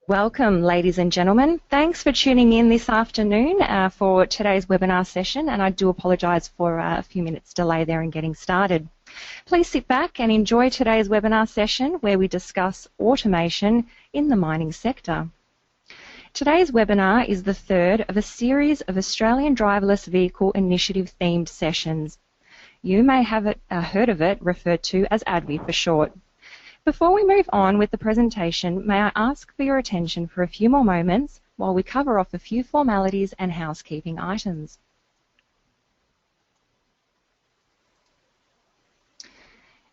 Welcome, ladies and gentlemen. Thanks for tuning in this afternoon for today's webinar session, and I do apologise for a few minutes delay there in getting started. Please sit back and enjoy today's webinar session where we discuss automation in the mining sector. Today's webinar is the third of a series of Australian Driverless Vehicle Initiative themed sessions. You may have heard of it referred to as ADVI for short. Before we move on with the presentation, may I ask for your attention for a few more moments while we cover off a few formalities and housekeeping items.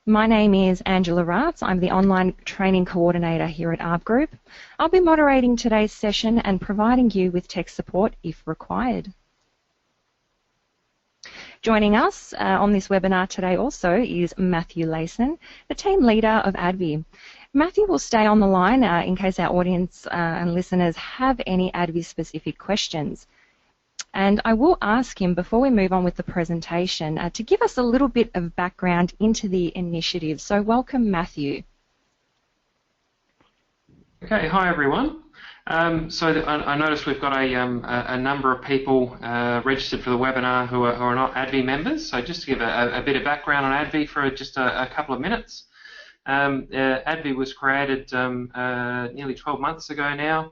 My name is Angela Rafts. I'm the online training coordinator here at ARB Group. I'll be moderating today's session and providing you with tech support if required. Joining us on this webinar today also is Matthew Layson, the team leader of ADVI. Matthew will stay on the line in case our audience and listeners have any ADVI-specific questions. And I will ask him, before we move on with the presentation, to give us a little bit of background into the initiative. So welcome, Matthew. Okay, hi everyone. I noticed we've got a number of people registered for the webinar who are not ADVI members. So just to give a bit of background on ADVI for just a couple of minutes. ADVI was created nearly 12 months ago now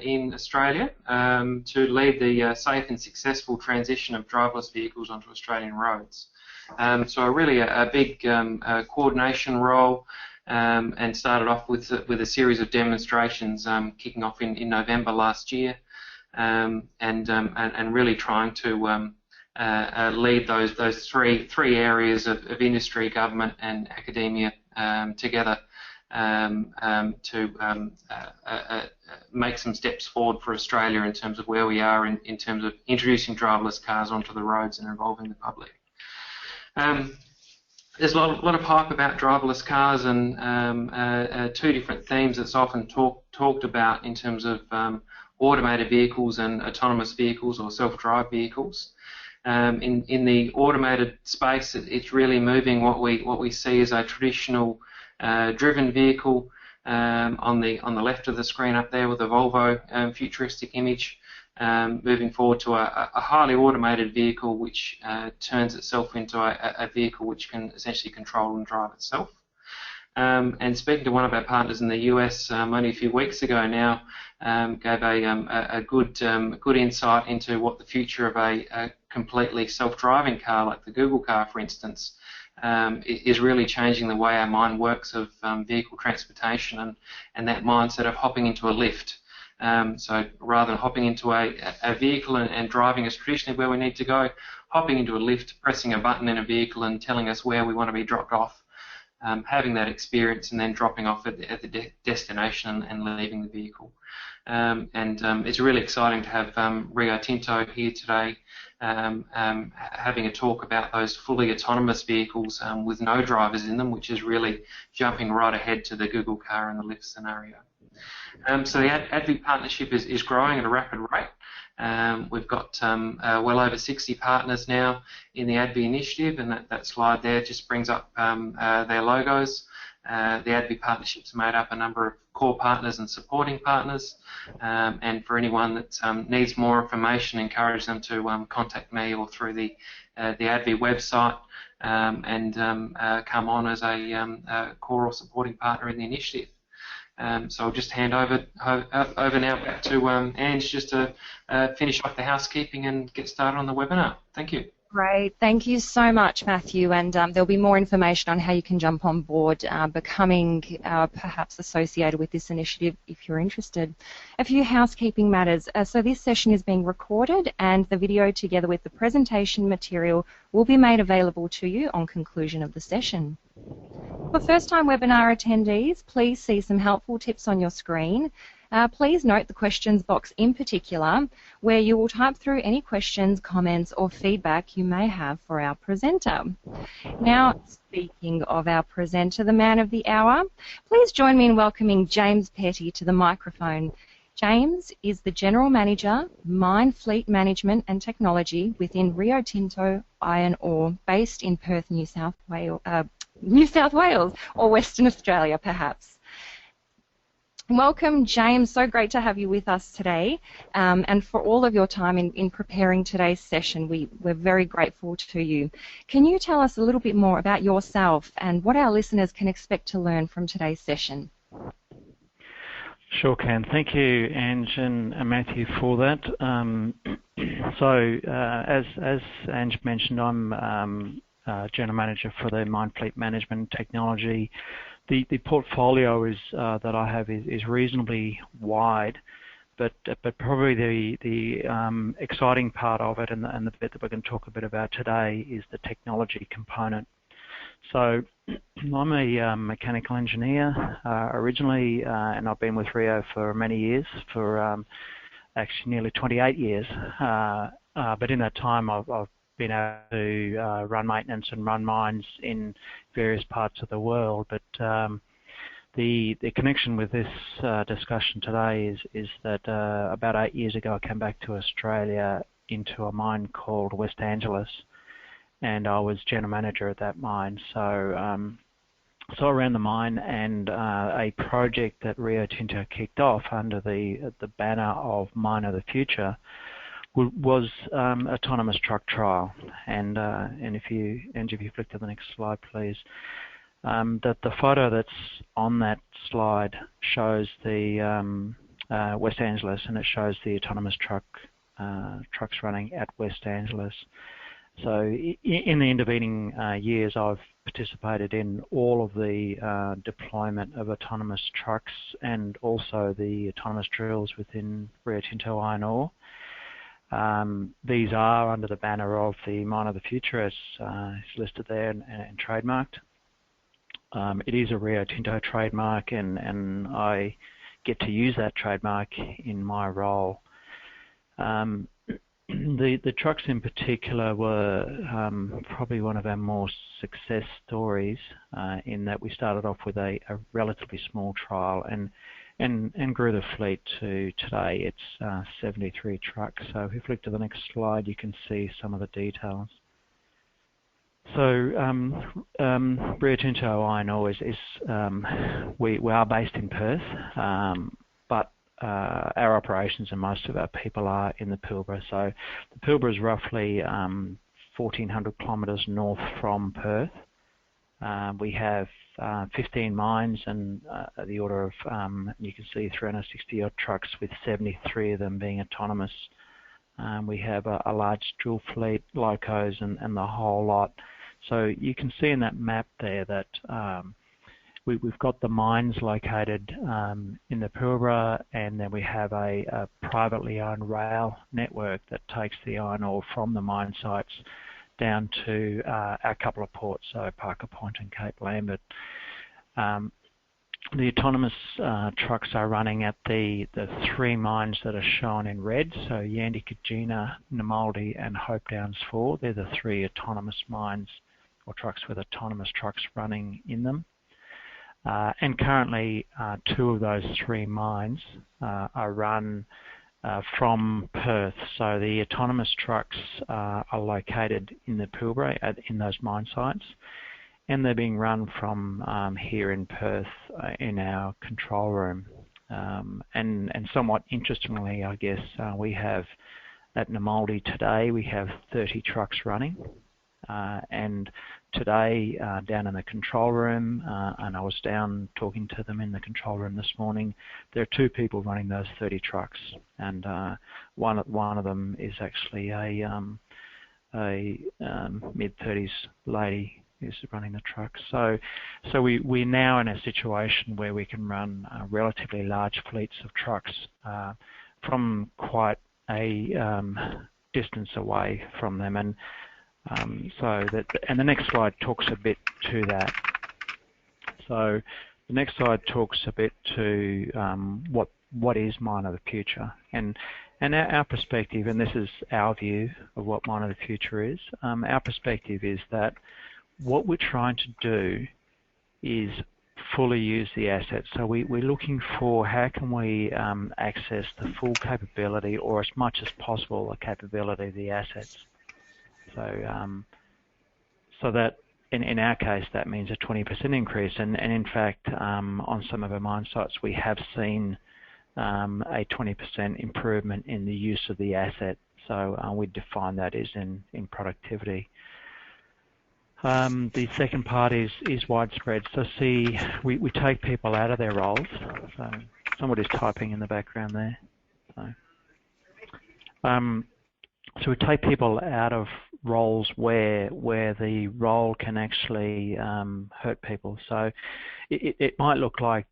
in Australia to lead the safe and successful transition of driverless vehicles onto Australian roads. So really a big coordination role. And started off with a series of demonstrations kicking off in November last year, and really trying to lead those three areas of industry, government, and academia together to make some steps forward for Australia in terms of where we are in terms of introducing driverless cars onto the roads and involving the public. There's a lot of hype about driverless cars, and two different themes that's often talked about in terms of automated vehicles and autonomous vehicles or self-drive vehicles. In the automated space, it's really moving what we see as a traditional driven vehicle on the left of the screen up there with a Volvo futuristic image. Moving forward to a highly automated vehicle which turns itself into a vehicle which can essentially control and drive itself. And speaking to one of our partners in the US only a few weeks ago now, gave a good insight into what the future of a completely self-driving car like the Google car, for instance, is really changing the way our mind works of vehicle transportation and that mindset of hopping into a lift. So rather than hopping into a vehicle and driving us traditionally where we need to go, hopping into a lift, pressing a button in a vehicle and telling us where we want to be dropped off, having that experience and then dropping off at the destination and leaving the vehicle. It's really exciting to have Rio Tinto here today having a talk about those fully autonomous vehicles with no drivers in them, which is really jumping right ahead to the Google car and the lift scenario. So the ADVI partnership is growing at a rapid rate. We've got well over 60 partners now in the ADVI initiative, and that slide there just brings up their logos. The ADVI partnership's made up a number of core partners and supporting partners, and for anyone that needs more information, encourage them to contact me or through the ADVI website and come on as a core or supporting partner in the initiative. So I'll just hand over now back to Ange just to finish off the housekeeping and get started on the webinar. Thank you. Great. Thank you so much, Matthew. And there'll be more information on how you can jump on board, becoming perhaps associated with this initiative if you're interested. A few housekeeping matters. So this session is being recorded, and the video together with the presentation material will be made available to you on conclusion of the session. For first-time webinar attendees, please see some helpful tips on your screen. Please note the questions box in particular, where you will type through any questions, comments or feedback you may have for our presenter. Now, speaking of our presenter, the man of the hour, please join me in welcoming James Petty to the microphone. James is the General Manager, Mine Fleet Management and Technology within Rio Tinto Iron Ore, based in Perth, New South Wales, or Western Australia, perhaps. Welcome, James. So great to have you with us today, and for all of your time in preparing today's session. We're very grateful to you. Can you tell us a little bit more about yourself and what our listeners can expect to learn from today's session? Sure can. Thank you, Ange and Matthew, for that. As Ange mentioned, I'm General Manager for the Mine Fleet Management Technology. The portfolio that I have is reasonably wide, but probably the exciting part of it and the bit that we're going to talk a bit about today is the technology component. So I'm a mechanical engineer originally, and I've been with Rio for many years, for actually nearly 28 years. But in that time, I've been able to run maintenance and run mines in various parts of the world. But the connection with this discussion today is that about 8 years ago, I came back to Australia into a mine called West Angeles, and I was general manager at that mine. So I ran the mine, and a project that Rio Tinto kicked off under the banner of Mine of the Future was autonomous truck trial. And if you flick to the next slide, please. The photo that's on that slide shows the West Angeles, and it shows the autonomous trucks running at West Angeles. So in the intervening years, I've participated in all of the deployment of autonomous trucks and also the autonomous drills within Rio Tinto Iron Ore. These are under the banner of the Mine of the Future, as is listed there and trademarked. It is a Rio Tinto trademark, and I get to use that trademark in my role. The trucks in particular were probably one of our more success stories, in that we started off with a relatively small trial and grew the fleet to today it's 73 trucks. So if you flick to the next slide, you can see some of the details. So Rio Tinto Iron Ore we are based in Perth, but our operations and most of our people are in the Pilbara. So the Pilbara is roughly 1,400 kilometres north from Perth. We have 15 mines and the order of, you can see 360 odd trucks, with 73 of them being autonomous. We have a large drill fleet, locos and the whole lot. So you can see in that map there that we've got the mines located in the Pilbara, and then we have a privately owned rail network that takes the iron ore from the mine sites down to our couple of ports, so Parker Point and Cape Lambert. The autonomous trucks are running at the three mines that are shown in red, so Yandikajina, Namaldi and Hope Downs 4. They're the three autonomous mines or trucks with autonomous trucks running in them. And currently, two of those three mines are run from Perth. So the autonomous trucks are located in the Pilbara in those mine sites, and they're being run from here in Perth in our control room. And somewhat interestingly, I guess, we have at Namaldi today, we have 30 trucks running. And today, down in the control room, and I was down talking to them in the control room this morning, there are two people running those 30 trucks, and one of them is actually a mid-30s lady who's running the trucks. So we're now in a situation where we can run relatively large fleets of trucks from quite a distance away from them, and the next slide talks a bit to that. So the next slide talks a bit to what is Mine of the Future, and our perspective, and this is our view of what Mine of the Future is. Our perspective is that what we're trying to do is fully use the assets. So we're looking for how can we access the full capability, or as much as possible, the capability of the assets. So that in our case, that means a 20% increase, and in fact, on some of our mine sites, we have seen a 20% improvement in the use of the asset. So we define that as in productivity. The second part is widespread. So see, we take people out of their roles. So somebody's typing in the background there. So we take people out of roles where the role can actually hurt people. So it might look like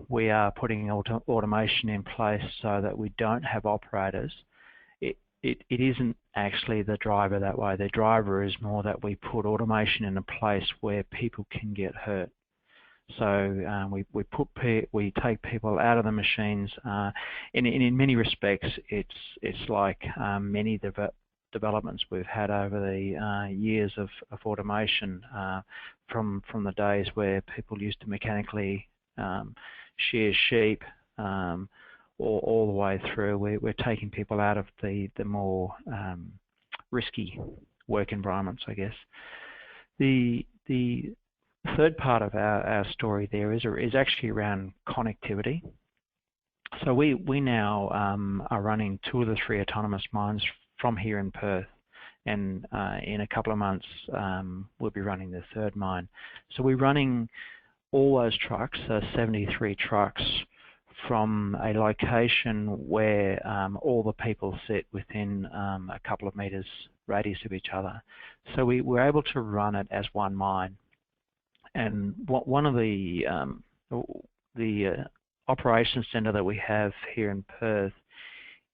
we are putting automation in place so that we don't have operators. It isn't actually the driver that way. The driver is more that we put automation in a place where people can get hurt. So we take people out of the machines. In many respects, it's like many developments we've had over the years of automation, from the days where people used to mechanically shear sheep, all the way through. We're taking people out of the more risky work environments, I guess. The third part of our story there is actually around connectivity. So we now are running 2 of the 3 autonomous mines from here in Perth, and in a couple of months we'll be running the 3rd mine. So we're running all those trucks, 73 trucks, from a location where all the people sit within a couple of meters radius of each other. So we're able to run it as one mine. And one of the operations centre that we have here in Perth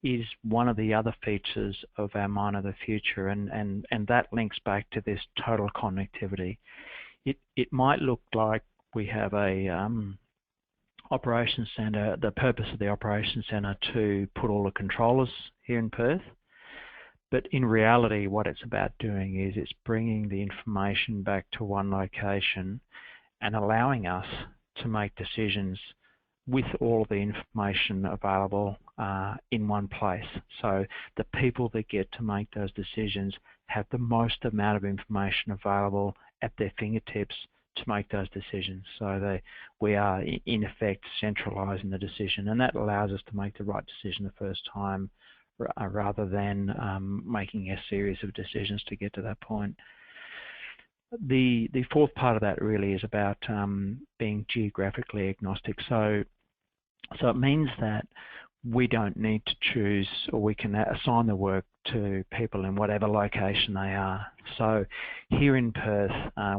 is one of the other features of our Mine of the Future, and that links back to this total connectivity. It might look like we have a operations centre, the purpose of the operations centre to put all the controllers here in Perth, but in reality what it's about doing is it's bringing the information back to one location and allowing us to make decisions with all of the information available in one place. So the people that get to make those decisions have the most amount of information available at their fingertips to make those decisions. So we are in effect centralising the decision, and that allows us to make the right decision the first time rather than making a series of decisions to get to that point. The fourth part of that really is about being geographically agnostic. So it means that we don't need to choose, or we can assign the work to people in whatever location they are. So here in Perth,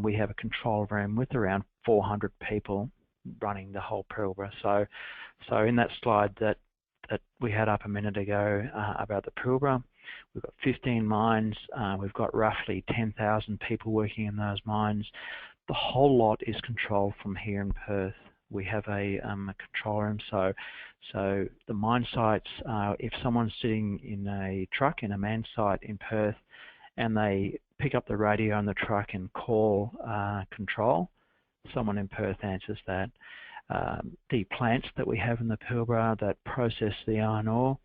we have a control room with around 400 people running the whole Pilbara. So in that slide that we had up a minute ago about the Pilbara, we've got 15 mines. We've got roughly 10,000 people working in those mines. The whole lot is controlled from here in Perth. We have a control room, so the mine sites, if someone's sitting in a truck in a manned site in Perth and they pick up the radio on the truck and call control, someone in Perth answers that. The plants that we have in the Pilbara that process the iron ore,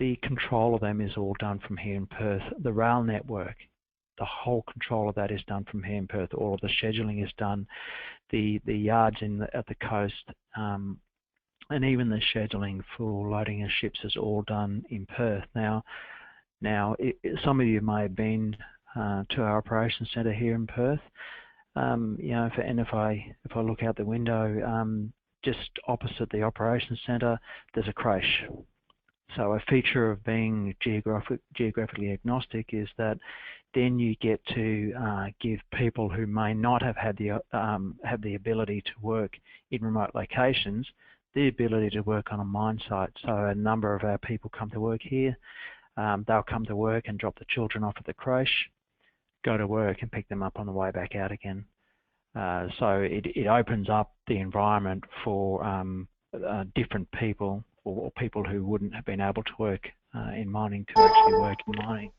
the control of them is all done from here in Perth. The rail network, the whole control of that is done from here in Perth. All of the scheduling is done. The yards at the coast, and even the scheduling for loading of ships is all done in Perth. Now, some of you may have been to our operations centre here in Perth. If I look out the window, just opposite the operations centre, there's a creche. So a feature of being geographically agnostic is that then you get to give people who may not have had the ability to work in remote locations the ability to work on a mine site. So a number of our people come to work here. They'll come to work and drop the children off at the creche, go to work and pick them up on the way back out again. So it opens up the environment for different people or people who wouldn't have been able to work in mining to actually work in mining.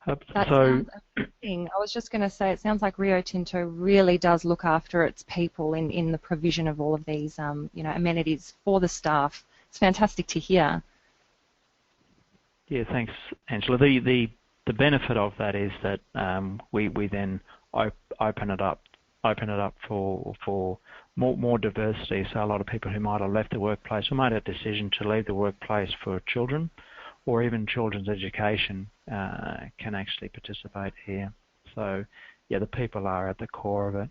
That sounds amazing. I was just going to say, it sounds like Rio Tinto really does look after its people in the provision of all of these, amenities for the staff. It's fantastic to hear. Yeah, thanks, Angela. The the benefit of that is that we then open it up for more diversity. So a lot of people who might have left the workplace or made a decision to leave the workplace for children or even children's education can actually participate here. So yeah, the people are at the core of it.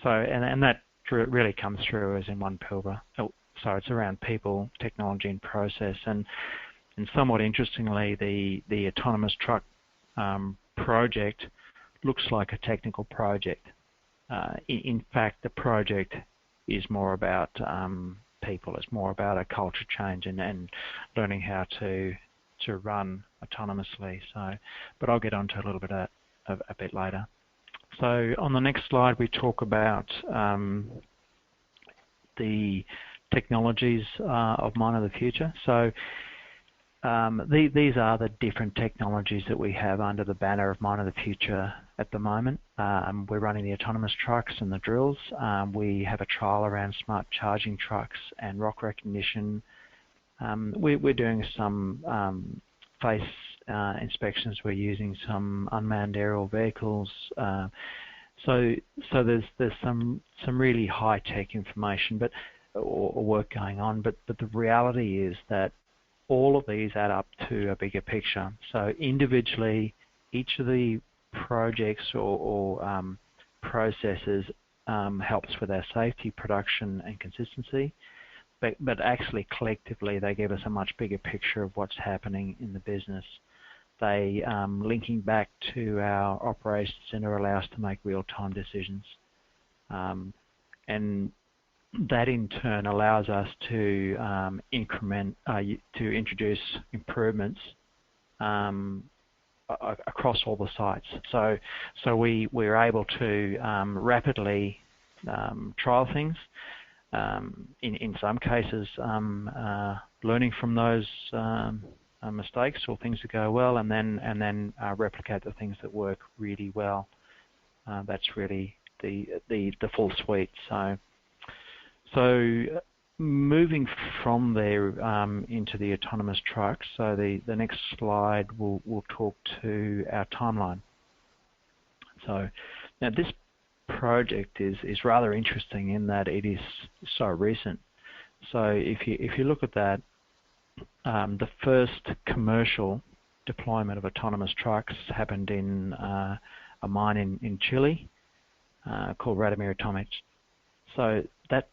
And that really comes through as in One Pilbara. So it's around people, technology and process. And somewhat interestingly, the autonomous truck project looks like a technical project. In fact, the project is more about people. It's more about a culture change and learning how to run autonomously. So, but I'll get onto a little bit a bit later. So on the next slide, we talk about the technologies of Mine of the Future. So these are the different technologies that we have under the banner of Mine of the Future at the moment. We're running the autonomous trucks and the drills. We have a trial around smart charging trucks and rock recognition. We're doing some face inspections. We're using some unmanned aerial vehicles. So there's some really high-tech information, or work going on. But the reality is that all of these add up to a bigger picture. So individually, each of the projects or processes helps with our safety, production, and consistency. But actually, collectively, they give us a much bigger picture of what's happening in the business. They, linking back to our operations center, allow us to make real-time decisions. And that in turn allows us to introduce improvements across all the sites. So we're able to rapidly trial things. In some cases, learning from those mistakes or things that go well, and then replicate the things that work really well. That's really the full suite. So moving from there into the autonomous trucks. So the next slide will talk to our timeline. So now this project is rather interesting in that it is so recent. So if you look at that, the first commercial deployment of autonomous trucks happened in a mine in Chile called Radomir Atomics. So that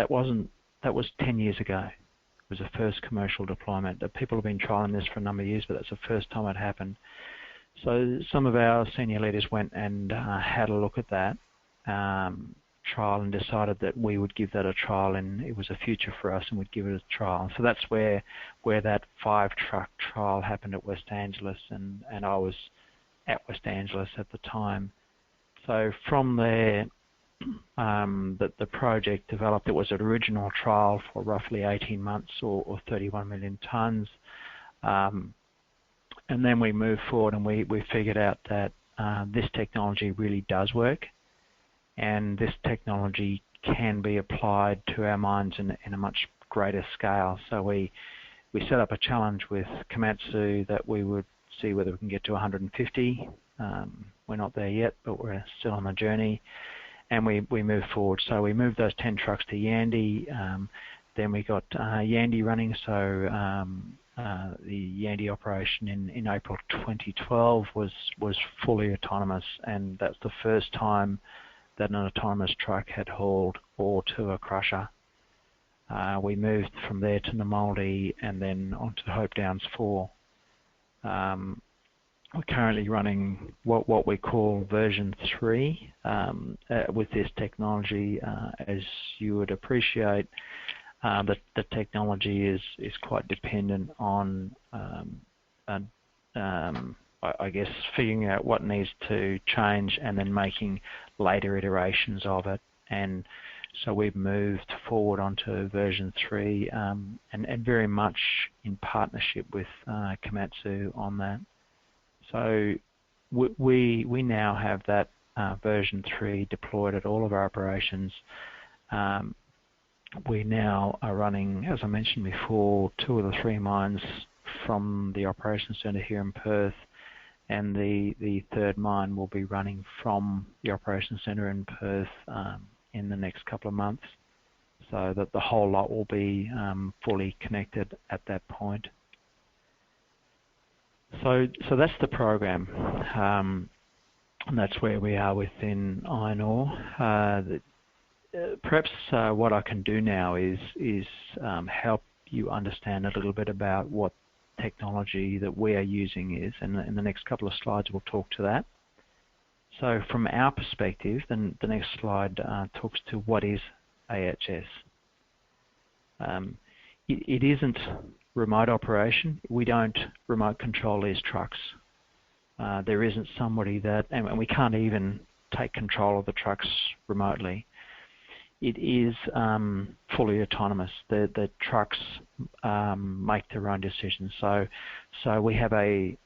was 10 years ago. It was the first commercial deployment. People have been trialing this for a number of years, but that's the first time it happened. So some of our senior leaders went and had a look at that trial and decided that we would give that a trial, and it was a future for us, and we'd give it a trial. So that's where that 5-truck trial happened at West Angeles, and I was at West Angeles at the time. So from there, the project developed. It was an original trial for roughly 18 months or 31 million tonnes. And then we moved forward and we figured out that this technology really does work, and this technology can be applied to our mines in a much greater scale. So we set up a challenge with Komatsu that we would see whether we can get to 150. We're not there yet, but we're still on the journey. And we moved forward. So we moved those 10 trucks to Yandi. Then we got Yandi running. So the Yandi operation in April 2012 was fully autonomous, and that's the first time that an autonomous truck had hauled ore to a crusher. We moved from there to Namaldi and then onto Hope Downs 4. We're currently running what we call version 3 with this technology. As you would appreciate, the technology is quite dependent on, I guess, figuring out what needs to change and then making later iterations of it. And so we've moved forward onto version 3 and very much in partnership with Komatsu on that. So we now have that version 3 deployed at all of our operations. We now are running, as I mentioned before, 2 of the 3 mines from the operations centre here in Perth, and the third mine will be running from the operations centre in Perth in the next couple of months, so that the whole lot will be fully connected at that point. So that's the program, and that's where we are within iron ore. Perhaps what I can do now is help you understand a little bit about what technology that we are using is, and in the next couple of slides we'll talk to that. So from our perspective, then the next slide talks to what is AHS. It isn't remote operation. We don't remote control these trucks. There isn't somebody that, and we can't even take control of the trucks remotely. It is fully autonomous. The trucks make their own decisions. So we have the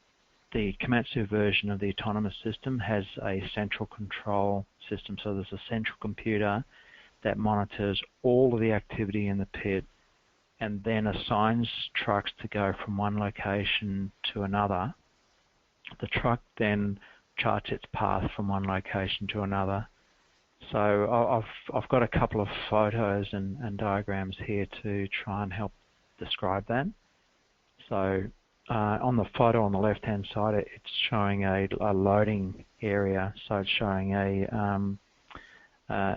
Komatsu version of the autonomous system has a central control system. So there's a central computer that monitors all of the activity in the pit and then assigns trucks to go from one location to another. The truck then charts its path from one location to another. So I've got a couple of photos and diagrams here to try and help describe that. So on the photo on the left-hand side, it's showing a loading area. So it's showing a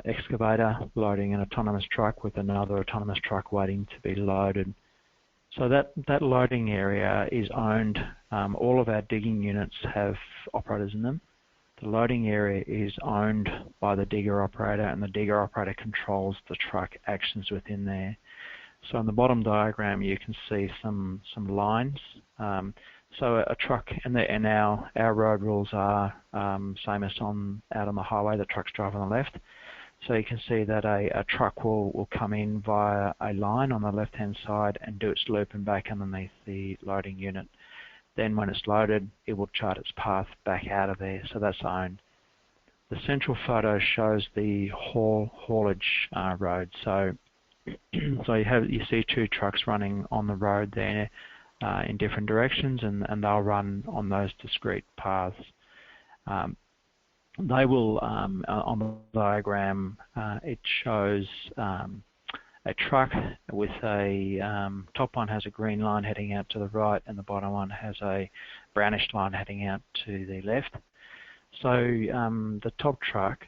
excavator loading an autonomous truck with another autonomous truck waiting to be loaded. So that loading area is owned. All of our digging units have operators in them. The loading area is owned by the digger operator, and the digger operator controls the truck actions within there. So in the bottom diagram, you can see some lines. So a truck, and our road rules are same as out on the highway. The trucks drive on the left. So you can see that a truck will come in via a line on the left-hand side and do its loop and back underneath the loading unit. Then when it's loaded, it will chart its path back out of there, so that's owned. The central photo shows the haulage road. So you see two trucks running on the road there in different directions, and they'll run on those discrete paths. They will, on the diagram, it shows a truck with a top one has a green line heading out to the right, and the bottom one has a brownish line heading out to the left. So the top truck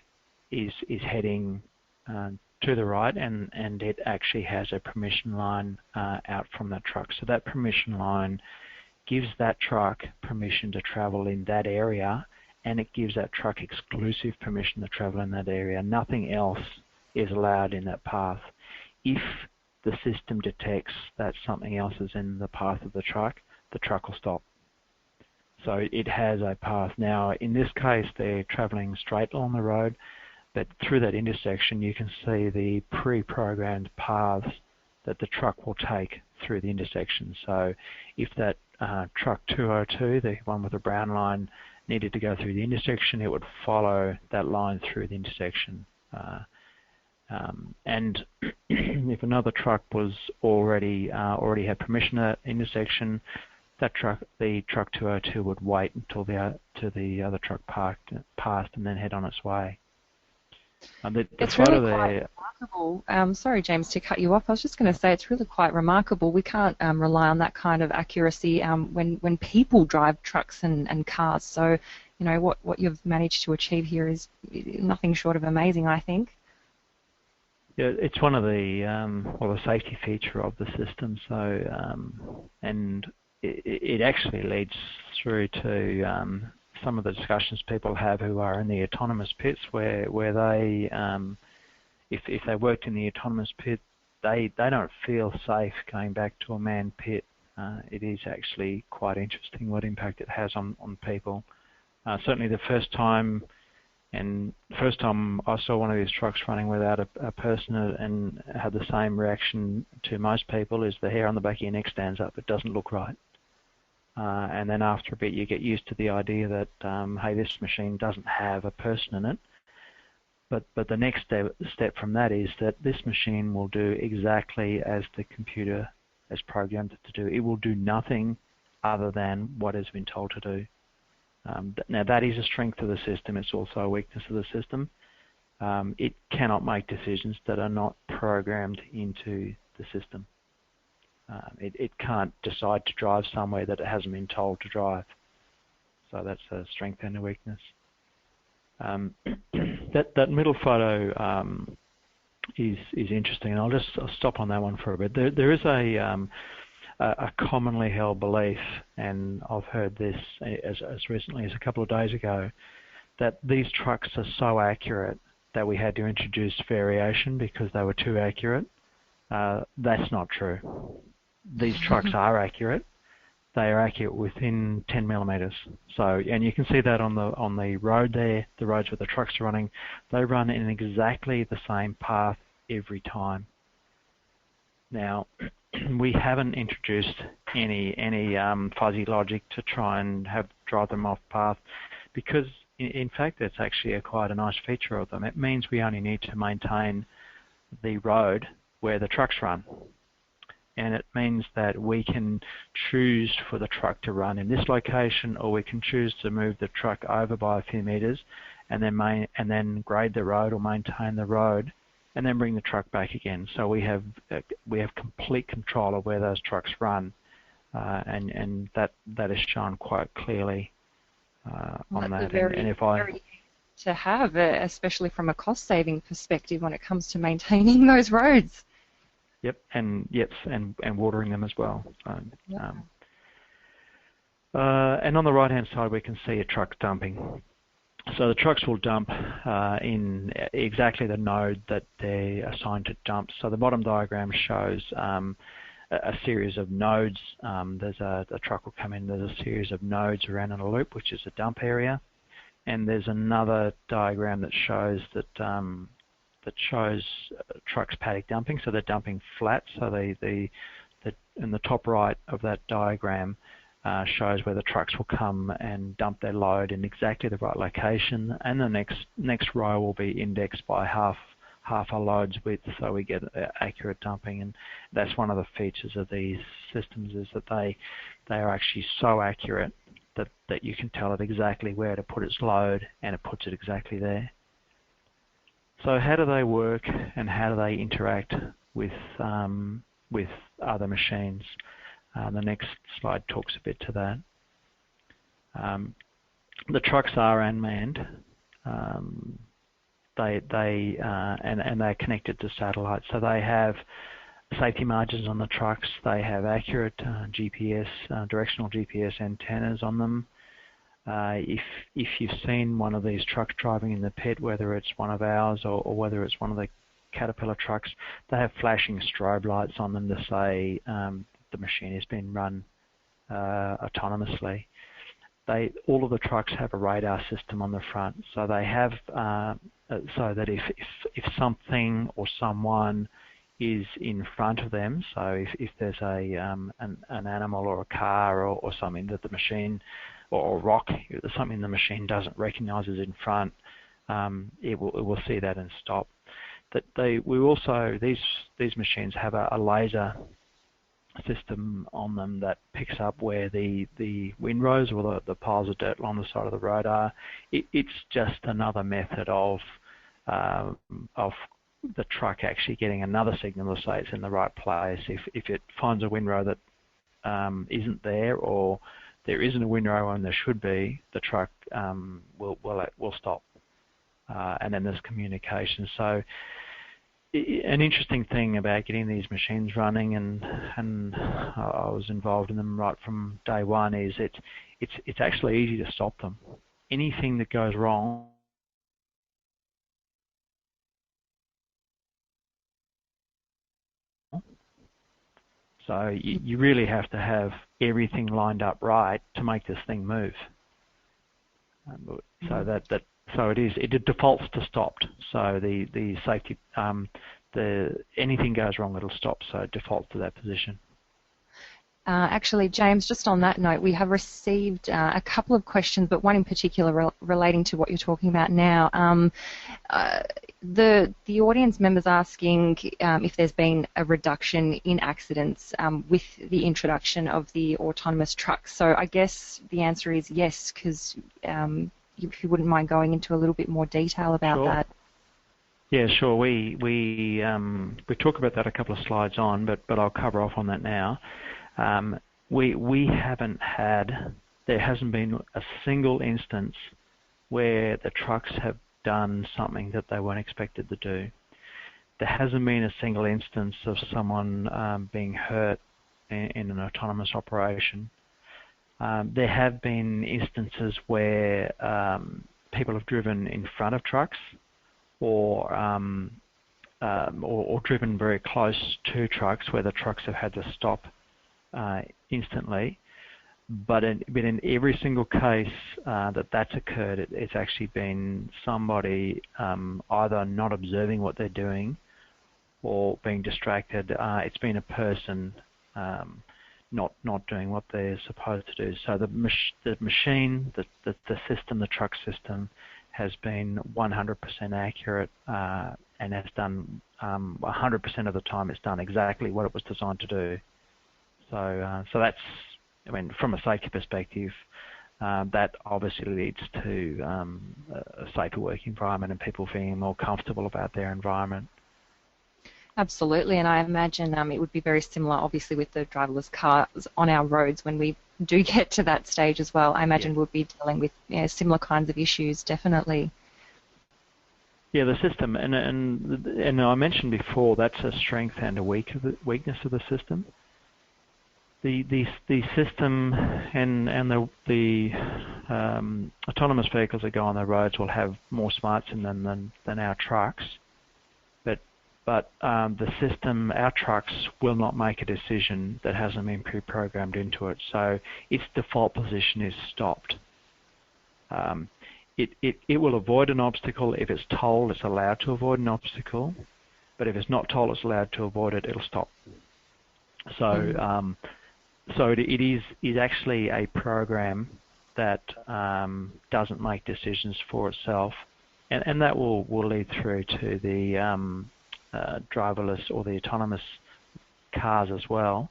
is heading to the right, and it actually has a permission line out from that truck. So that permission line gives that truck permission to travel in that area, and it gives that truck exclusive permission to travel in that area. Nothing else is allowed in that path. If the system detects that something else is in the path of the truck will stop. So it has a path. Now, in this case, they're traveling straight along the road, but through that intersection, you can see the pre-programmed paths that the truck will take through the intersection. So if that truck 202, the one with the brown line, needed to go through the intersection, it would follow that line through the intersection. And if another truck was already had permission at that intersection, the truck 202 would wait until the other truck passed and then head on its way. It's really quite remarkable. Sorry, James, to cut you off. I was just going to say it's really quite remarkable. We can't rely on that kind of accuracy when people drive trucks and cars. So, you know, what you've managed to achieve here is nothing short of amazing, I think. Yeah, it's one of the safety feature of the system. So, and it actually leads through to some of the discussions people have who are in the autonomous pits, where they, if they worked in the autonomous pit, they don't feel safe going back to a manned pit. It is actually quite interesting what impact it has on people. Certainly the first time I saw one of these trucks running without a person and had the same reaction to most people, is the hair on the back of your neck stands up. It doesn't look right. And then after a bit you get used to the idea that, hey, this machine doesn't have a person in it. But the next step from that is that this machine will do exactly as the computer has programmed it to do. It will do nothing other than what has been told to do. Now that is a strength of the system, it's also a weakness of the system. It cannot make decisions that are not programmed into the system. It can't decide to drive somewhere that it hasn't been told to drive. So that's a strength and a weakness. That middle photo is interesting, and I'll stop on that one for a bit. There is a commonly held belief, and I've heard this as recently as a couple of days ago, that these trucks are so accurate that we had to introduce variation because they were too accurate. That's not true. These trucks are accurate. They are accurate within 10 millimeters. So, and you can see that on the road there, the roads where the trucks are running, they run in exactly the same path every time. Now, we haven't introduced any fuzzy logic to try and drive them off path, because in fact that's actually quite a nice feature of them. It means we only need to maintain the road where the trucks run. And it means that we can choose for the truck to run in this location, or we can choose to move the truck over by a few meters and then grade the road or maintain the road and then bring the truck back again. So we have complete control of where those trucks run, and that is shown quite clearly on that. And if I to have, especially from a cost-saving perspective when it comes to maintaining those roads. Yep, and watering them as well. So, yeah. And on the right-hand side, we can see a truck dumping. So the trucks will dump in exactly the node that they're assigned to dump. So the bottom diagram shows a series of nodes. The truck will come in. There's a series of nodes around in a loop, which is a dump area. And there's another diagram that shows trucks paddock dumping. So they're dumping flat. So in the top right of that diagram shows where the trucks will come and dump their load in exactly the right location, and the next row will be indexed by half a load's width, so we get accurate dumping. And that's one of the features of these systems, is that they are actually so accurate that you can tell it exactly where to put its load, and it puts it exactly there. So how do they work, and how do they interact with other machines? The next slide talks a bit to that. The trucks are unmanned. And they're connected to satellites. So they have safety margins on the trucks. They have accurate GPS, directional GPS antennas on them. If you've seen one of these trucks driving in the pit, whether it's one of ours or whether it's one of the Caterpillar trucks, they have flashing strobe lights on them to say the machine has been run autonomously. All of the trucks have a radar system on the front, so they have so that if something or someone is in front of them, so if there's an animal or a car or something that the machine, or a rock, something the machine doesn't recognise is in front, it will see that and stop. These machines have a laser system on them that picks up where the windrows or the piles of dirt along the side of the road are. It's just another method of the truck actually getting another signal to say it's in the right place. If it finds a windrow that isn't there, or there isn't a windrow and there should be, the truck will stop, and then there's communication. So an interesting thing about getting these machines running, and I was involved in them right from day one, is it's actually easy to stop them. Anything that goes wrong so you really have to have everything lined up right to make this thing move. So it defaults to stopped. So the safety, anything goes wrong, it'll stop. So it defaults to that position. Actually, James, just on that note, we have received a couple of questions, but one in particular relating to what you're talking about now. The audience members asking if there's been a reduction in accidents with the introduction of the autonomous trucks. So I guess the answer is yes, because if you wouldn't mind going into a little bit more detail about that. Yeah, sure. We talk about that a couple of slides on, but I'll cover off on that now. We haven't had, there hasn't been a single instance where the trucks have done something that they weren't expected to do. There hasn't been a single instance of someone being hurt in an autonomous operation. There have been instances where people have driven in front of trucks or driven very close to trucks where the trucks have had to stop instantly, but in every single case that's occurred, it's actually been somebody either not observing what they're doing or being distracted. It's been a person not doing what they're supposed to do. So the machine, the system, the truck system has been 100% accurate and has done 100% of the time. It's done exactly what it was designed to do. So that's, I mean, from a safety perspective, that obviously leads to a safer work environment and people feeling more comfortable about their environment. Absolutely, and I imagine it would be very similar, obviously, with the driverless cars on our roads when we do get to that stage as well. I imagine we'll be dealing with similar kinds of issues, definitely. Yeah, the system, and I mentioned before, that's a strength and a weakness of the system. The system and the autonomous vehicles that go on the roads will have more smarts in them than our trucks, but the system, our trucks, will not make a decision that hasn't been pre-programmed into it. So its default position is stopped. It will avoid an obstacle if it's told it's allowed to avoid an obstacle, but if it's not told it's allowed to avoid it, it'll stop. So. So it is actually a program that doesn't make decisions for itself, and that will lead through to the driverless or the autonomous cars as well.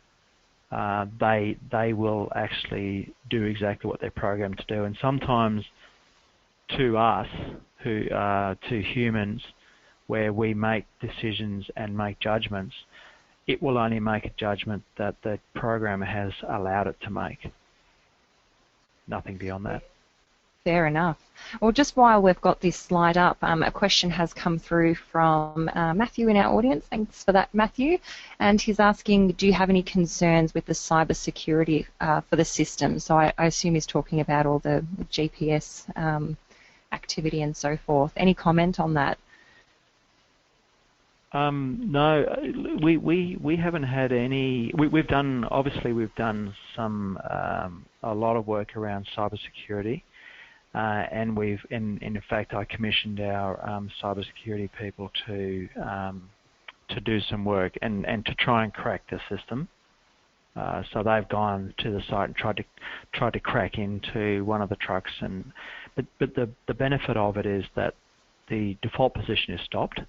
They will actually do exactly what they're programmed to do, and sometimes to us, to humans, where we make decisions and make judgments, it will only make a judgment that the programmer has allowed it to make. Nothing beyond that. Fair enough. Well, just while we've got this slide up, a question has come through from Matthew in our audience. Thanks for that, Matthew. And he's asking, do you have any concerns with the cyber security for the system? So I assume he's talking about all the GPS activity and so forth. Any comment on that? No, we haven't had any. We've done some a lot of work around cybersecurity, and in fact I commissioned our cybersecurity people to do some work and to try and crack the system. So they've gone to the site and tried to crack into one of the trucks, but the benefit of it is that the default position is stopped.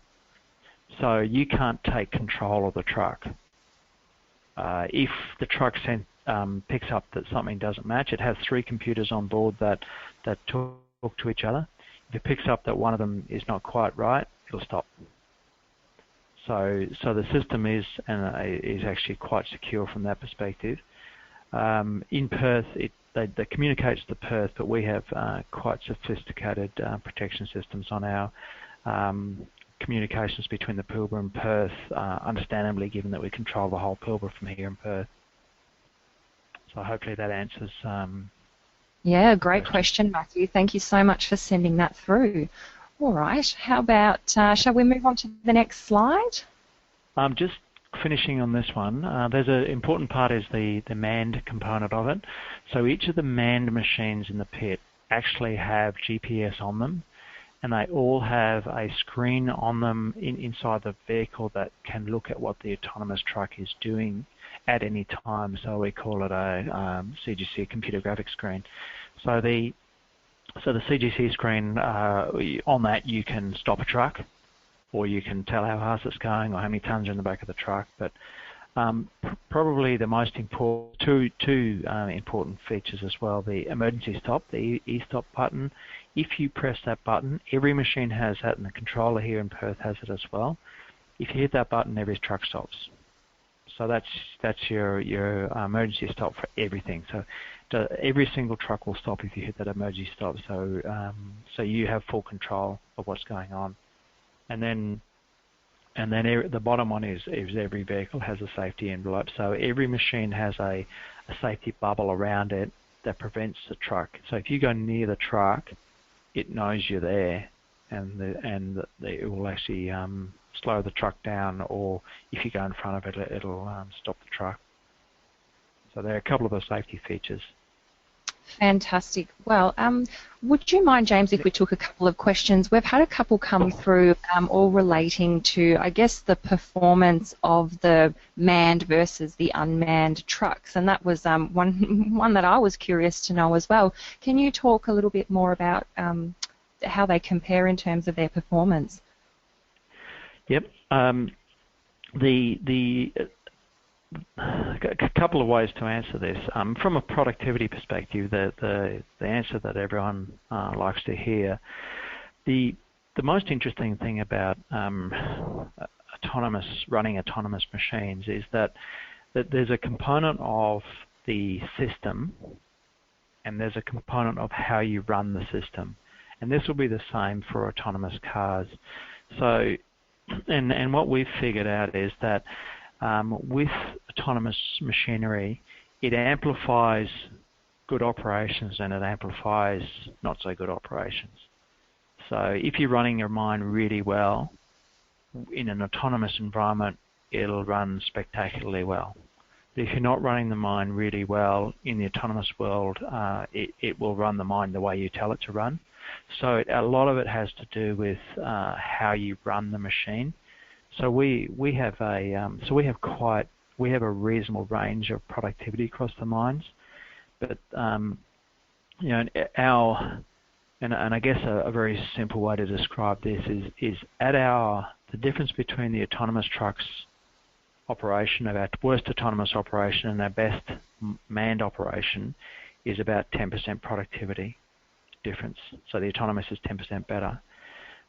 So you can't take control of the truck. If the truck picks up that something doesn't match, it has 3 computers on board that talk to each other. If it picks up that one of them is not quite right, it'll stop. So the system is actually quite secure from that perspective. In Perth, they communicate to Perth, but we have quite sophisticated protection systems on our communications between the Pilbara and Perth, understandably, given that we control the whole Pilbara from here in Perth. So hopefully that answers. Yeah, great question, Matthew. Thank you so much for sending that through. All right, how about, shall we move on to the next slide? Just finishing on this one, there's an important part is the manned component of it. So each of the manned machines in the pit actually have GPS on them, and they all have a screen on them inside the vehicle that can look at what the autonomous truck is doing at any time. So we call it a CGC, computer graphics screen. So the CGC screen, on that you can stop a truck, or you can tell how fast it's going or how many tons are in the back of the truck. But probably the most important, two important features as well, the emergency stop, the e-stop button. If you press that button, every machine has that, and the controller here in Perth has it as well. If you hit that button, every truck stops. So that's your emergency stop for everything. So every single truck will stop if you hit that emergency stop. So you have full control of what's going on. And then the bottom one is every vehicle has a safety envelope. So every machine has a safety bubble around it that prevents the truck. So if you go near the truck, it knows you're there, and it will actually slow the truck down, or if you go in front of it, it'll stop the truck. So there are a couple of the safety features. Fantastic. Well, would you mind, James, if we took a couple of questions? We've had a couple come through, all relating to, I guess, the performance of the manned versus the unmanned trucks, and that was one that I was curious to know as well. Can you talk a little bit more about how they compare in terms of their performance? Yep. A couple of ways to answer this. From a productivity perspective, the answer that everyone likes to hear, the most interesting thing about running autonomous machines is that there's a component of the system, and there's a component of how you run the system, and this will be the same for autonomous cars. So, and what we've figured out is that with autonomous machinery, it amplifies good operations and it amplifies not so good operations. So if you're running your mine really well in an autonomous environment, it'll run spectacularly well. But if you're not running the mine really well in the autonomous world, it will run the mine the way you tell it to run. So a lot of it has to do with how you run the machine. So we have a reasonable range of productivity across the mines, but you know, and I guess a very simple way to describe this is the difference between the autonomous trucks operation of our worst autonomous operation and our best manned operation is about 10% productivity difference. So the autonomous is 10% better.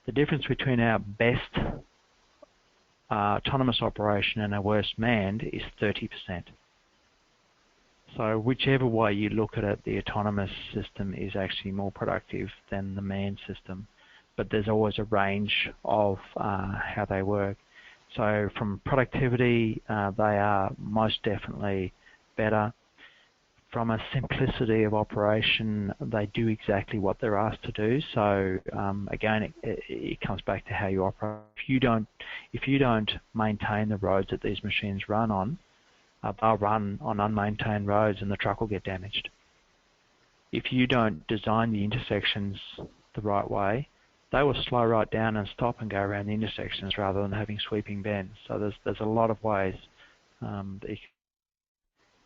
The difference between our best autonomous operation and our worst manned is 30%. So whichever way you look at it, the autonomous system is actually more productive than the manned system, but there's always a range of how they work. So from productivity, they are most definitely better. From a simplicity of operation, they do exactly what they're asked to do. So again, it comes back to how you operate. If you don't maintain the roads that these machines run on, they'll run on unmaintained roads and the truck will get damaged. If you don't design the intersections the right way, they will slow right down and stop and go around the intersections rather than having sweeping bends. So there's a lot of ways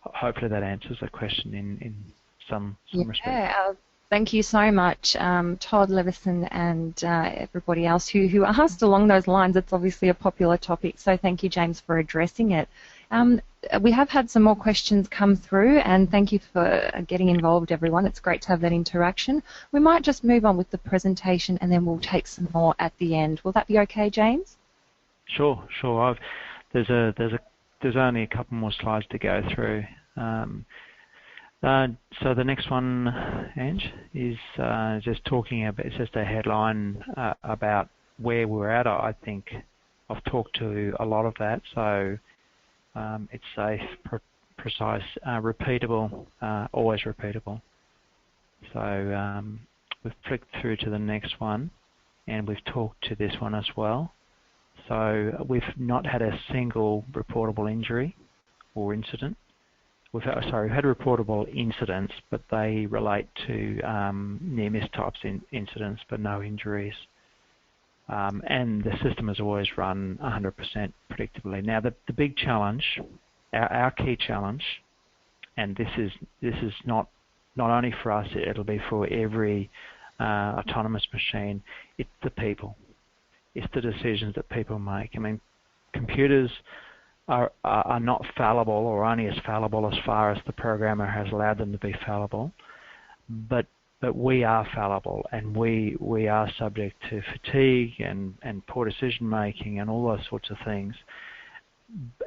hopefully that answers the question in some respect. Thank you so much, Todd Levison and everybody else who asked along those lines. It's obviously a popular topic, so thank you, James, for addressing it. We have had some more questions come through, and thank you for getting involved, everyone. It's great to have that interaction. We might just move on with the presentation, and then we'll take some more at the end. Will that be okay, James? Sure. There's only a couple more slides to go through. So the next one, Ange, is just talking about, it's just a headline about where we're at. I think I've talked to a lot of that. So it's safe, precise, repeatable, always repeatable. So we've flicked through to the next one, and we've talked to this one as well. So we've not had a single reportable injury or incident. We've had reportable incidents, but they relate to near-miss types incidents, but no injuries. And the system has always run 100% predictably. Now, the big challenge our key challenge, and this is not only for us, it'll be for every autonomous machine. It's the people. It's the decisions that people make. I mean, computers are not fallible, or only as fallible as far as the programmer has allowed them to be fallible, but we are fallible, and we are subject to fatigue and poor decision making and all those sorts of things.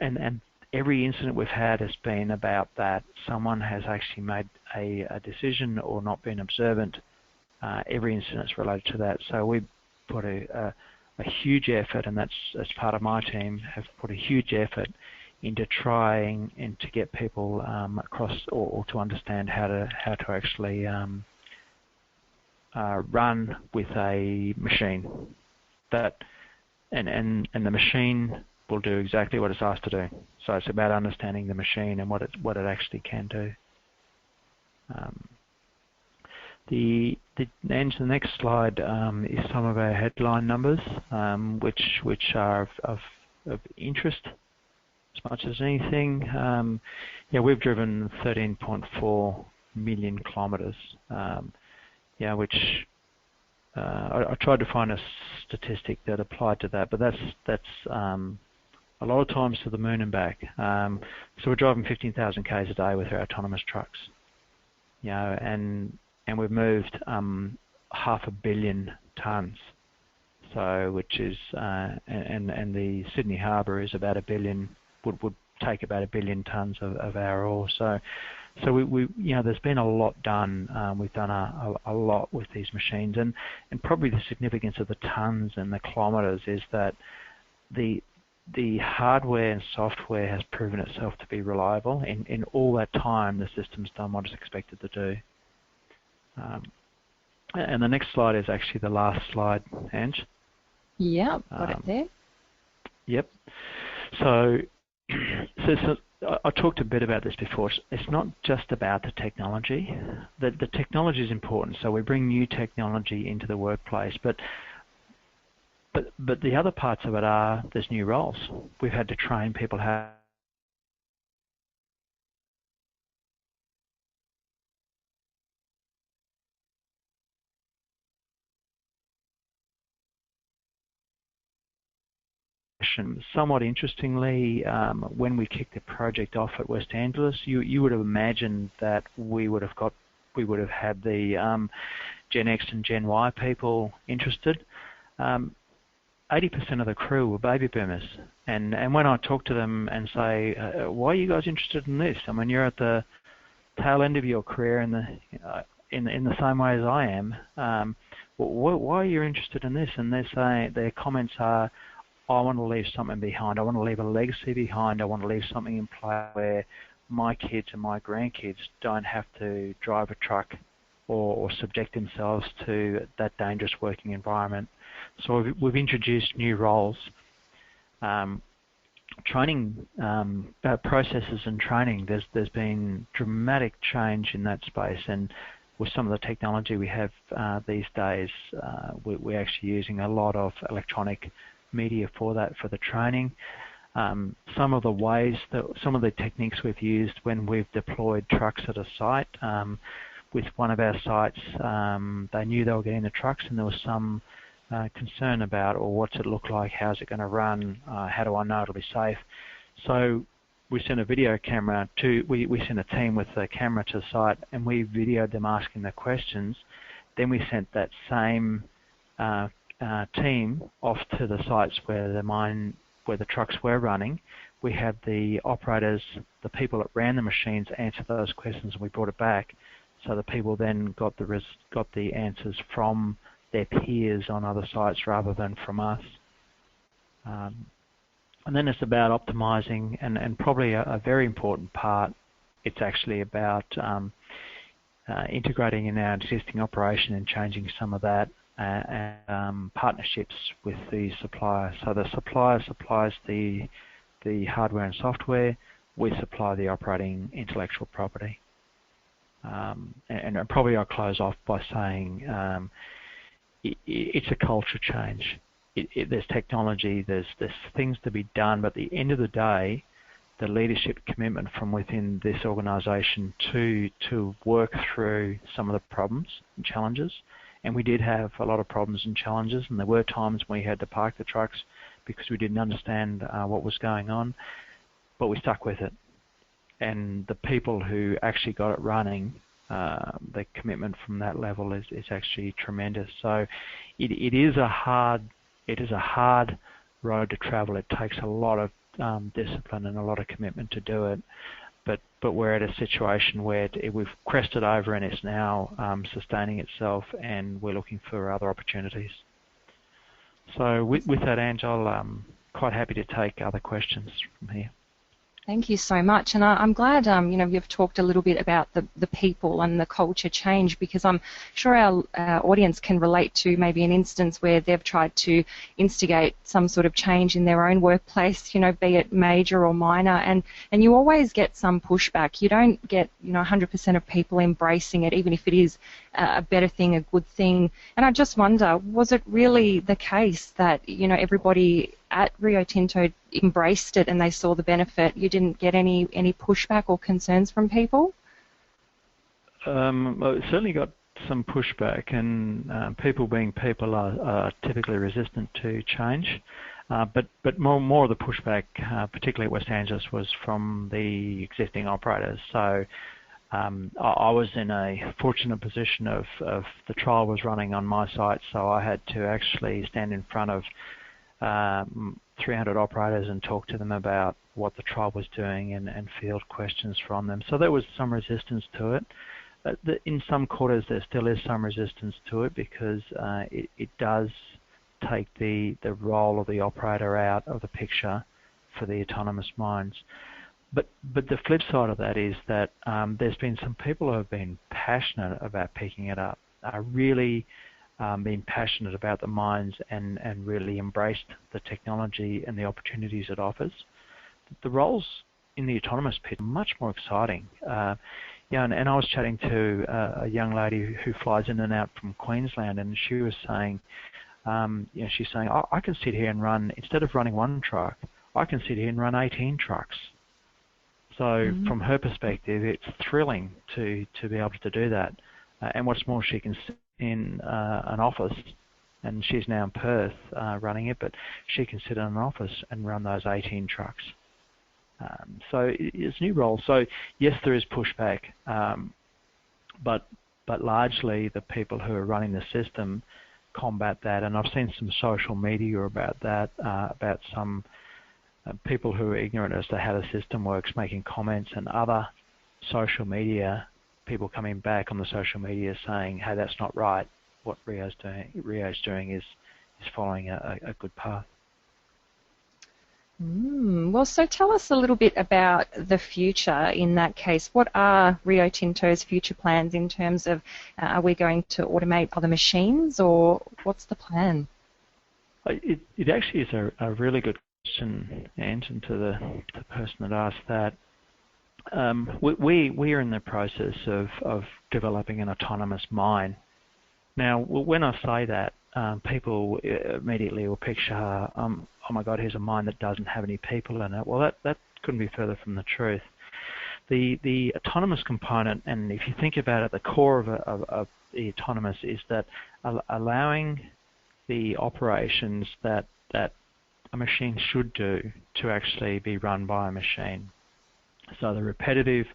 And every incident we've had has been about that. Someone has actually made a decision or not been observant. Every incident is related to that. So we put a huge effort, and that's as part of my team, have put a huge effort into trying and to get people across or to understand how to actually run with a machine and the machine will do exactly what it's asked to do. So it's about understanding the machine and what it actually can do. The next slide is some of our headline numbers, which are of interest as much as anything. We've driven 13.4 million kilometres. Which I tried to find a statistic that applied to that, but that's a lot of times to the moon and back. So we're driving 15,000 k's a day with our autonomous trucks. And we've moved 500 million tonnes. So which is and the Sydney Harbour is about 1 billion, would take about 1 billion tonnes of our ore. So we there's been a lot done. We've done a lot with these machines, and probably the significance of the tonnes and the kilometres is that the hardware and software has proven itself to be reliable. In all that time, the system's done what it's expected to do. And the next slide is actually the last slide, Ange. Yeah, got it there. Yep. So I talked a bit about this before. It's not just about the technology. The technology is important, so we bring new technology into the workplace. But the other parts of it are there's new roles. We've had to train people how. Somewhat interestingly, when we kicked the project off at West Angeles, you would have imagined that we would have had the Gen X and Gen Y people interested. 80% of the crew were baby boomers, and when I talk to them and say, why are you guys interested in this? I mean, you're at the tail end of your career in the same way as I am. Why are you interested in this? And their comments are, I want to leave something behind. I want to leave a legacy behind. I want to leave something in play where my kids and my grandkids don't have to drive a truck or subject themselves to that dangerous working environment. So we've introduced new roles, training processes and training. There's been dramatic change in that space, and with some of the technology we have these days, we're actually using a lot of electronic media for that, for the training. Some of the techniques we've used when we've deployed trucks at a site. With one of our sites, they knew they were getting the trucks, and there was some concern about, or what's it look like, how's it going to run, how do I know it'll be safe? So we sent a video camera we sent a team with a camera to the site, and we videoed them asking the questions. Then we sent that same team off to the sites where the trucks were running. We had the operators, the people that ran the machines, answer those questions, and we brought it back. So the people then got the answers from their peers on other sites rather than from us. And then it's about optimizing, and probably a very important part, it's actually about integrating in our existing operation and changing some of that, and partnerships with the supplier. So the supplier supplies the hardware and software. We supply the operating intellectual property. And probably I'll close off by saying it's a culture change. There's technology, there's things to be done, but at the end of the day, the leadership commitment from within this organisation to work through some of the problems and challenges. And we did have a lot of problems and challenges, and there were times when we had to park the trucks because we didn't understand what was going on, but we stuck with it. And the people who actually got it running, the commitment from that level is actually tremendous. So it is a hard road to travel. It takes a lot of discipline and a lot of commitment to do it. But we're at a situation where we've crested over and it's now sustaining itself, and we're looking for other opportunities. So with that, Ange, I'm quite happy to take other questions from here. Thank you so much, and I'm glad you've talked a little bit about the people and the culture change, because I'm sure our audience can relate to maybe an instance where they've tried to instigate some sort of change in their own workplace, be it major or minor, and you always get some pushback. You don't get 100% of people embracing it, even if it is a better thing, a good thing. And I just wonder, was it really the case that everybody at Rio Tinto embraced it and they saw the benefit? You didn't get any pushback or concerns from people? Well, it certainly got some pushback, and people being people are typically resistant to change. But more of the pushback, particularly at West Angeles, was from the existing operators. So I was in a fortunate position of the trial was running on my site, so I had to actually stand in front of 300 operators and talk to them about what the trial was doing and field questions from them. So there was some resistance to it. In some quarters there still is some resistance to it, because it does take the role of the operator out of the picture for the autonomous mines. But the flip side of that is that there's been some people who have been passionate about picking it up, really been passionate about the mines and really embraced the technology and the opportunities it offers. The roles in the autonomous pit are much more exciting. And I was chatting to a young lady who flies in and out from Queensland, and she was saying, she's saying, I can sit here and run, instead of running one truck, I can sit here and run 18 trucks. So from her perspective, it's thrilling to be able to do that. And what's more, she can sit in an office, and she's now in Perth running it, but she can sit in an office and run those 18 trucks. So it's a new role. So yes, there is pushback, but largely the people who are running the system combat that. And I've seen some social media about that, about some people who are ignorant as to how the system works making comments, and other social media people coming back on the social media saying, hey, that's not right. What Rio's doing is following a good path. Well, so tell us a little bit about the future in that case. What are Rio Tinto's future plans in terms of, are we going to automate other machines, or what's the plan? It actually is a really good question, Ange, and to the person that asked that. We are in the process of developing an autonomous mine. Now, when I say that, people immediately will picture, oh my God, here's a mine that doesn't have any people in it. Well, that couldn't be further from the truth. The autonomous component, and if you think about it, the core of the autonomous is that allowing the operations that a machine should do to actually be run by a machine. So the repetitive,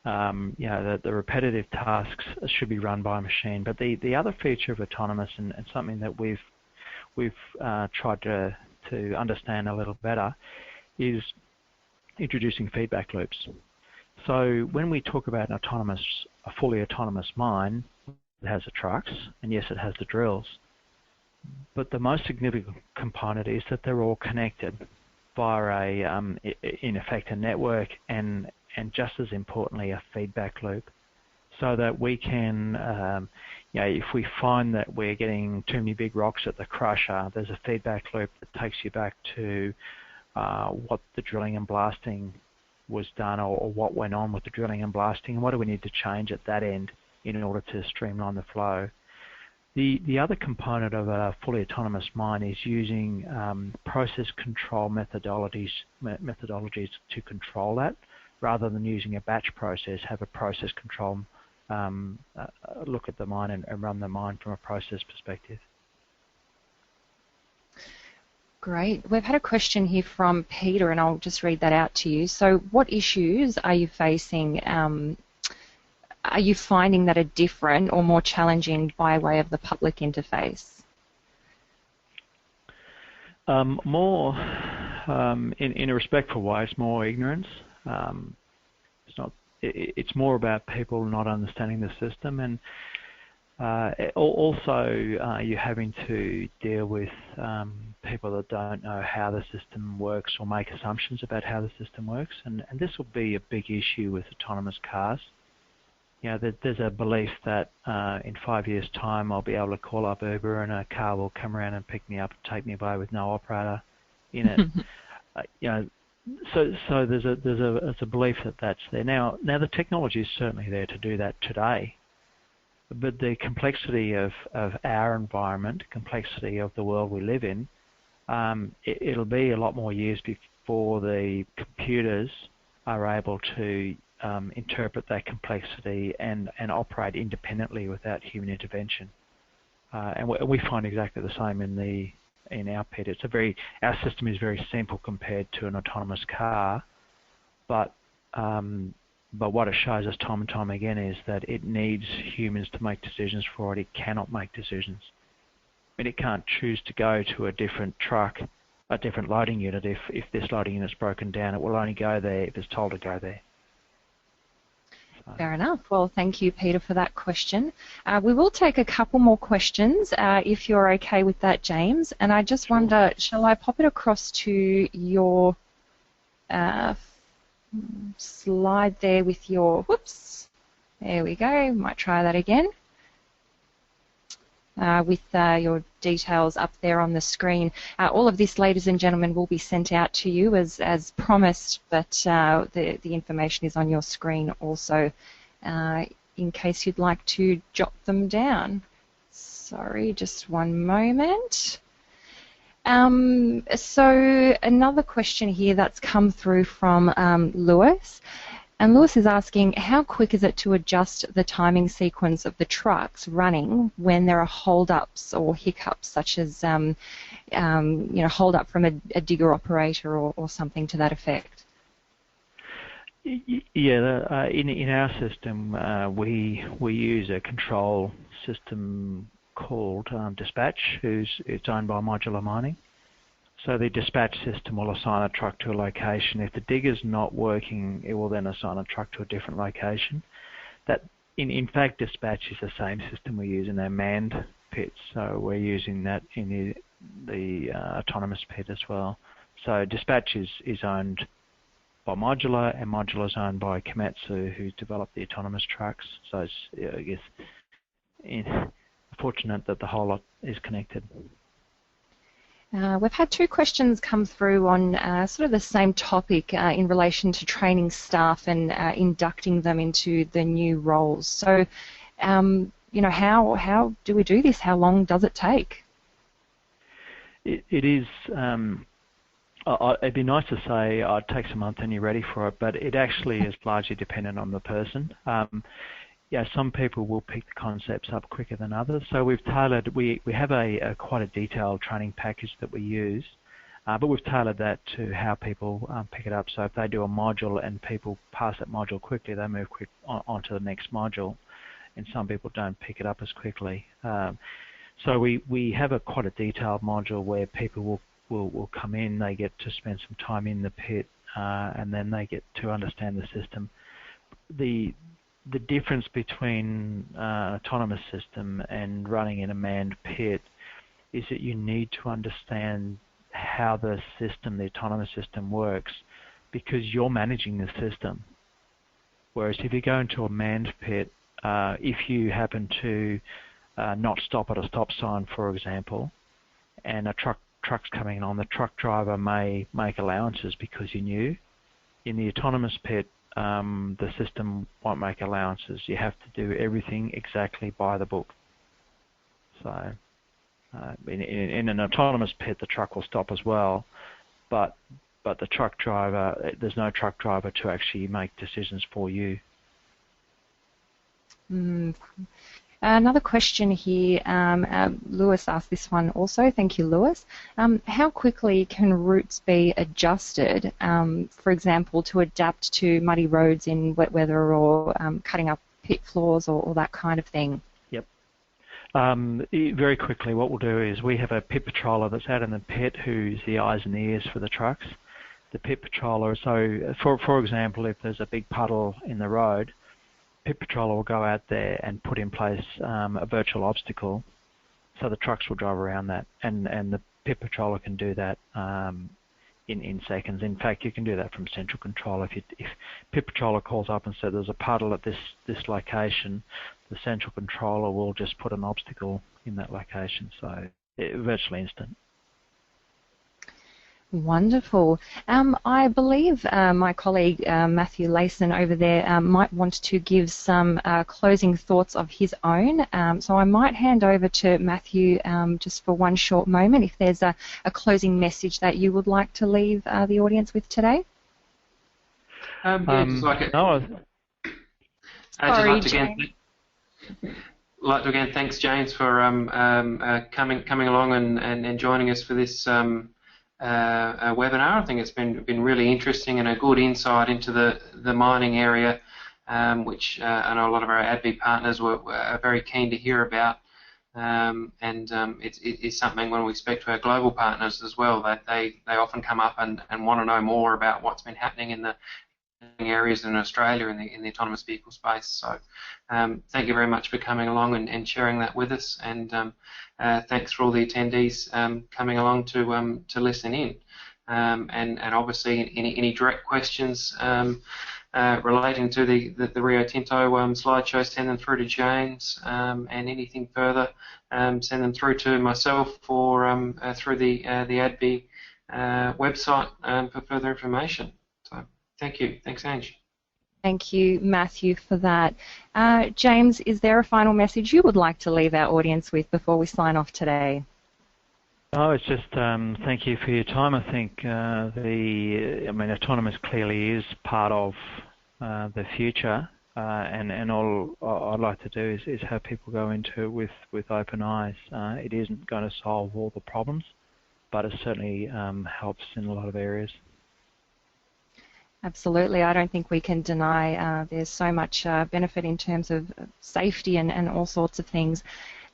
the repetitive tasks should be run by a machine. But the other feature of autonomous, and something that we've tried to understand a little better, is introducing feedback loops. So when we talk about a fully autonomous mine, it has the trucks, and yes, it has the drills. But the most significant component is that they're all connected via in effect, a network, and just as importantly, a feedback loop, so that we can, if we find that we're getting too many big rocks at the crusher, there's a feedback loop that takes you back to what the drilling and blasting was done, or what went on with the drilling and blasting, and what do we need to change at that end in order to streamline the flow. The other component of a fully autonomous mine is using process control methodologies to control that, rather than using a batch process. Have a process control look at the mine and run the mine from a process perspective. Great. We've had a question here from Peter, and I'll just read that out to you. So, what issues are you facing? Are you finding that are different or more challenging by way of the public interface? More, in a respectful way, it's more ignorance. It's more about people not understanding the system, and also you're having to deal with people that don't know how the system works or make assumptions about how the system works, and this will be a big issue with autonomous cars. There's a belief that in 5 years' time I'll be able to call up Uber and a car will come around and pick me up and take me away with no operator in it. So there's a belief that that's there. Now the technology is certainly there to do that today, but the complexity of our environment, complexity of the world we live in, it'll be a lot more years before the computers are able to interpret that complexity and operate independently without human intervention. And we find exactly the same in our pit. Our system is very simple compared to an autonomous car, but what it shows us time and time again is that it needs humans to make decisions for it. It cannot make decisions. I mean, it can't choose to go to a different truck, a different loading unit. If this loading unit's broken down, it will only go there if it's told to go there. Fair enough. Well, thank you, Peter, for that question. We will take a couple more questions, if you're okay with that, James. And I just wonder, shall I pop it across to your slide there with your, whoops, there we go, might try that again. With your details up there on the screen. All of this, ladies and gentlemen, will be sent out to you as promised, but the information is on your screen also in case you'd like to jot them down. Sorry, just one moment. So another question here that's come through from Lewis. And Lewis is asking, how quick is it to adjust the timing sequence of the trucks running when there are hold-ups or hiccups, such as hold-up from a digger operator or something to that effect? Yeah, in our system, we use a control system called Dispatch, it's owned by Modular Mining. So the dispatch system will assign a truck to a location. If the digger's not working, it will then assign a truck to a different location. That, in fact, dispatch is the same system we use in our manned pits. So we're using that in the autonomous pit as well. So dispatch is owned by Modular, and Modular is owned by Komatsu, who developed the autonomous trucks. So it's, I guess, fortunate that the whole lot is connected. We've had two questions come through on sort of the same topic in relation to training staff and inducting them into the new roles. So, how do we do this? How long does it take? It is. It'd be nice to say it takes a month and you're ready for it, but it actually is largely dependent on the person. Some people will pick the concepts up quicker than others. So we've tailored, we have quite a detailed training package that we use, but we've tailored that to how people pick it up. So if they do a module and people pass that module quickly, they move quick on to the next module, and some people don't pick it up as quickly. So we have quite a detailed module where people will come in, they get to spend some time in the pit, and then they get to understand the system. The difference between an autonomous system and running in a manned pit is that you need to understand how the autonomous system works, because you're managing the system. Whereas if you go into a manned pit, if you happen to not stop at a stop sign, for example, and a truck's coming on, the truck driver may make allowances because you knew. In the autonomous pit, the system won't make allowances. You have to do everything exactly by the book. So in an autonomous pit, the truck will stop as well, but the truck driver, there's no truck driver to actually make decisions for you. Another question here, Lewis asked this one also. Thank you, Lewis. How quickly can routes be adjusted, for example, to adapt to muddy roads in wet weather or cutting up pit floors or that kind of thing? Yep. Very quickly, what we'll do is we have a pit patroller that's out in the pit who's the eyes and ears for the trucks. The pit patroller, so for example, if there's a big puddle in the road, pit patroller will go out there and put in place a virtual obstacle, so the trucks will drive around that, and the pit patroller can do that in seconds. In fact, you can do that from central control. If pit patroller calls up and says there's a puddle at this location, the central controller will just put an obstacle in that location, so virtually instant. Wonderful. I believe my colleague Matthew Layson over there might want to give some closing thoughts of his own. So I might hand over to Matthew just for one short moment if there's a closing message that you would like to leave the audience with today. Like to again thanks James for coming along and joining us for this webinar. I think it's been really interesting and a good insight into the mining area, which I know a lot of our ADB partners were very keen to hear about, and it's something when we speak to our global partners as well that they often come up and want to know more about what's been happening in the areas in Australia in the autonomous vehicle space. So thank you very much for coming along and sharing that with us, and thanks for all the attendees coming along to listen in, and obviously any direct questions relating to the Rio Tinto slideshow, send them through to James, and anything further send them through to myself or through the ADB website for further information. Thank you. Thanks, Ange. Thank you, Matthew, for that. James, is there a final message you would like to leave our audience with before we sign off today? Oh, it's just thank you for your time. I think autonomous clearly is part of the future, and all I'd like to do is have people go into it with open eyes. It isn't going to solve all the problems, but it certainly helps in a lot of areas. Absolutely. I don't think we can deny there's so much benefit in terms of safety and all sorts of things.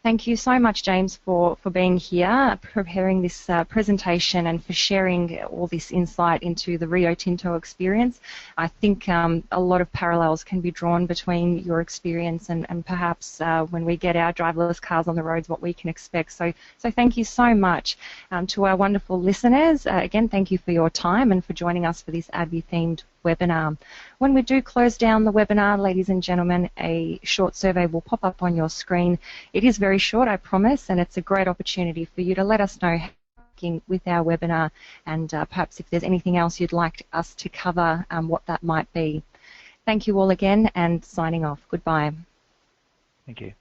Thank you so much, James, for being here, preparing this presentation and for sharing all this insight into the Rio Tinto experience. I think a lot of parallels can be drawn between your experience and perhaps when we get our driverless cars on the roads, what we can expect. So thank you so much to our wonderful listeners. Again, thank you for your time and for joining us for this ADB-themed webinar. When we do close down the webinar, ladies and gentlemen, a short survey will pop up on your screen. It is very short, I promise, and it's a great opportunity for you to let us know how you're working with our webinar, and perhaps if there's anything else you'd like us to cover, what that might be. Thank you all again, and signing off. Goodbye. Thank you.